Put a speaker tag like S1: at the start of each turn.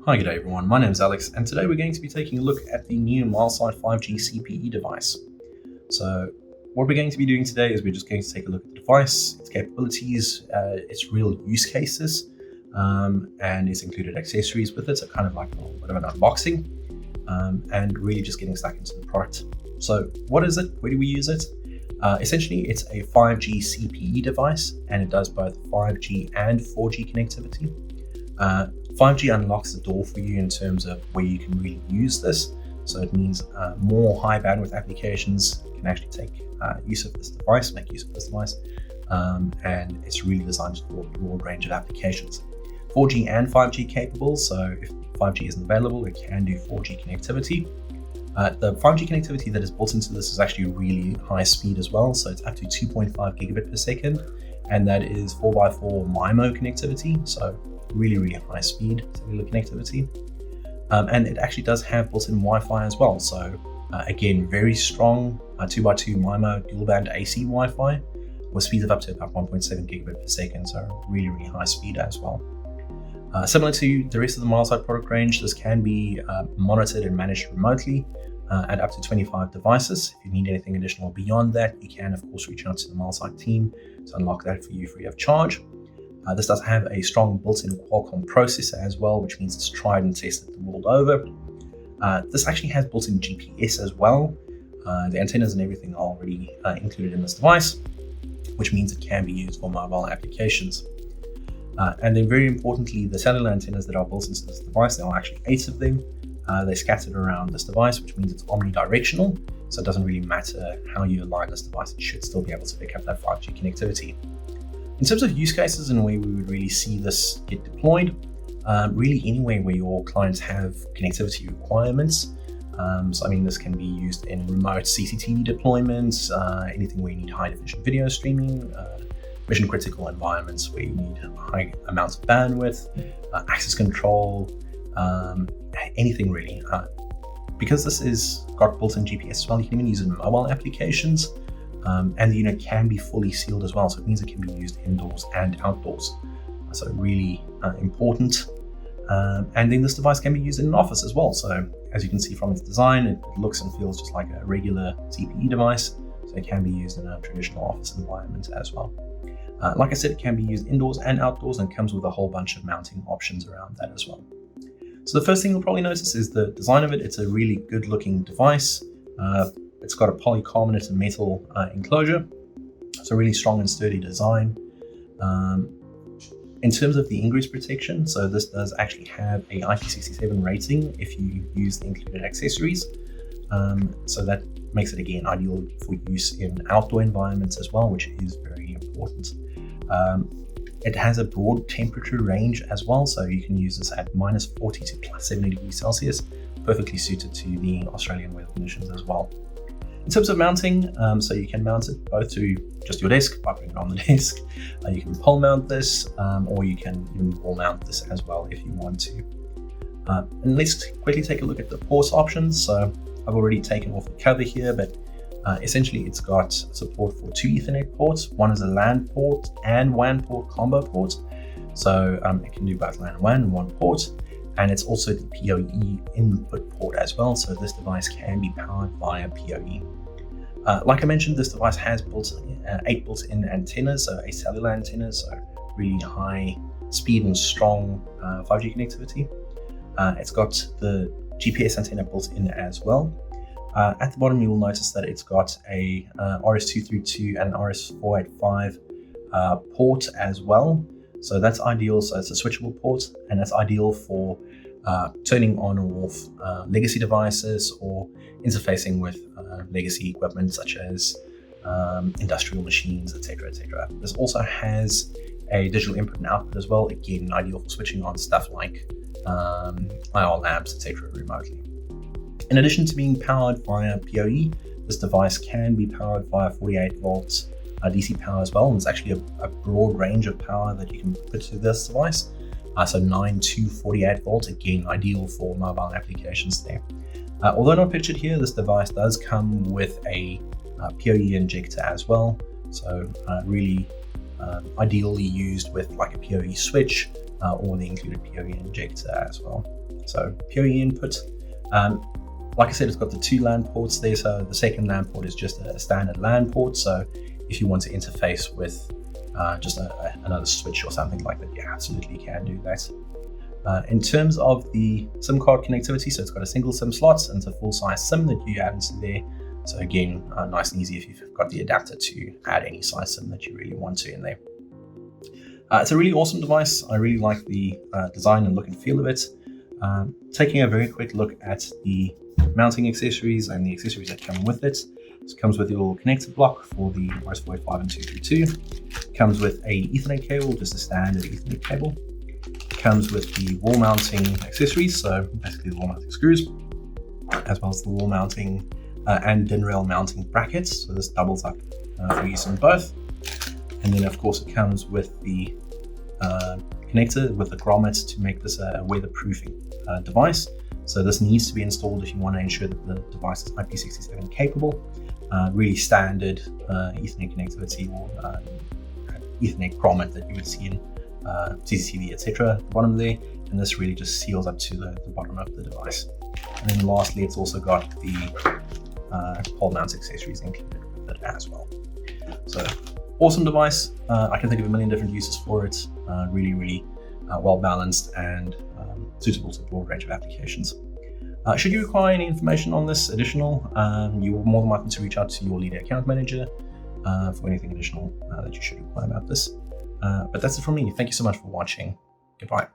S1: Hi, good day everyone. My name is Alex, and today we're going to be taking a look at the new Milesight 5G CPE device. So, what we're going to be doing today is we're just going to take a look at the device, its capabilities, its real use cases, and its included accessories with it. So, kind of like a little bit of an unboxing, and really just getting stuck into the product. So, what is it? Where do we use it? Essentially, it's a 5G CPE device, and it does both 5G and 4G connectivity. 5G unlocks the door for you in terms of where you can really use this. So it means more high bandwidth applications can actually take use of this device, make use of this device, and it's really designed for a broad range of applications. 4G and 5G capable, so if 5G isn't available, it can do 4G connectivity. The 5G connectivity that is built into this is actually really high speed as well, so it's up to 2.5 gigabit per second, and that is 4x4 MIMO connectivity, so really high speed cellular connectivity. And it actually does have built-in Wi-Fi as well, so again, very strong 2x2 MIMO dual band AC Wi-Fi with speeds of up to about 1.7 gigabit per second, so really high speed as well. Similar to the rest of the Milesight product range, this can be monitored and managed remotely at up to 25 devices. If you need anything additional beyond that, you can of course reach out to the Milesight team to unlock that for you free of charge. This does have a strong built-in Qualcomm processor as well, which means it's tried and tested the world over. This actually has built-in GPS as well. The antennas and everything are already included in this device, which means it can be used for mobile applications. And then very importantly, the cellular antennas that are built into this device, there are actually 8 of them. They're scattered around this device, which means it's omnidirectional. So it doesn't really matter how you align this device, it should still be able to pick up that 5G connectivity. In terms of use cases and where we would really see this get deployed, really anywhere where your clients have connectivity requirements. So I mean, this can be used in remote CCTV deployments, anything where you need high definition video streaming, mission critical environments where you need high amounts of bandwidth, access control, anything really. Because this is got built-in GPS as well, you can even use it in mobile applications. And the unit can be fully sealed as well, so it means it can be used indoors and outdoors. So really important. And then this device can be used in an office as well. So as you can see from its design, it looks and feels just like a regular CPE device. So it can be used in a traditional office environment as well. Like I said, it can be used indoors and outdoors, and comes with a whole bunch of mounting options around that as well. So the first thing you'll probably notice is the design of it. It's a really good looking device. It's got a polycarbonate and metal enclosure, so really strong and sturdy design. In terms of the ingress protection, so this does actually have a IP67 rating if you use the included accessories. So that makes it again ideal for use in outdoor environments as well, which is very important. It has a broad temperature range as well, so you can use this at -40 to +70 degrees Celsius, perfectly suited to the Australian weather conditions as well. In terms of mounting, so you can mount it both to just your desk by putting it on the desk. You can pole mount this, or you can even wall mount this as well if you want to. And let's quickly take a look at the ports options. So I've already taken off the cover here, but essentially it's got support for 2 Ethernet ports. One is a LAN port and WAN port combo port. So it can do both LAN and WAN in one port. And it's also the PoE input port as well, so this device can be powered via PoE. Like I mentioned, this device has 8 built-in antennas, so 8 cellular antennas, so really high speed and strong 5G connectivity. It's got the GPS antenna built in as well. At the bottom, you will notice that it's got a RS232 and RS485 port as well. So that's ideal. So it's a switchable port, and that's ideal for turning on or off legacy devices or interfacing with legacy equipment such as industrial machines, etc. This also has a digital input and output as well, again ideal for switching on stuff like IR labs, etc. remotely. In addition to being powered via PoE, this device can be powered via 48 volts DC power as well, and there's actually a broad range of power that you can put to this device. So 9 to 48 volts, again ideal for mobile applications there. Although not pictured here, this device does come with a PoE injector as well, so really ideally used with like a PoE switch or the included PoE injector as well. So PoE input. Like I said, it's got the 2 LAN ports there. So the second LAN port is just a standard LAN port. So if you want to interface with just another switch or something like that, you absolutely can do that. In terms of the SIM card connectivity, so it's got a single SIM slot and it's a full-size SIM that you add into there. So again, nice and easy if you've got the adapter to add any size SIM that you really want to in there. It's a really awesome device. I really like the design and look and feel of it. Taking a very quick look at the mounting accessories and the accessories that come with it. This comes with your connector block for the device 485 and 232. Comes with a Ethernet cable, just a standard Ethernet cable. Comes with the wall mounting accessories, so basically the wall mounting screws, as well as the wall mounting and DIN rail mounting brackets. So this doubles up for use in both. And then of course it comes with the connector with the grommet to make this a weatherproofing device. So this needs to be installed if you want to ensure that the device is IP67 capable. Really standard Ethernet connectivity or Ethernet grommet that you would see in CCTV, etc. at the bottom there, and this really just seals up to the bottom of the device. And then lastly, it's also got the pole mount accessories included with it as well. So awesome device. I can think of a million different uses for it. Really well balanced and suitable to a broad range of applications. Should you require any information on this additional, you're more than welcome to reach out to your lead account manager for anything additional that you should require about this. But that's it from me. Thank you so much for watching. Goodbye.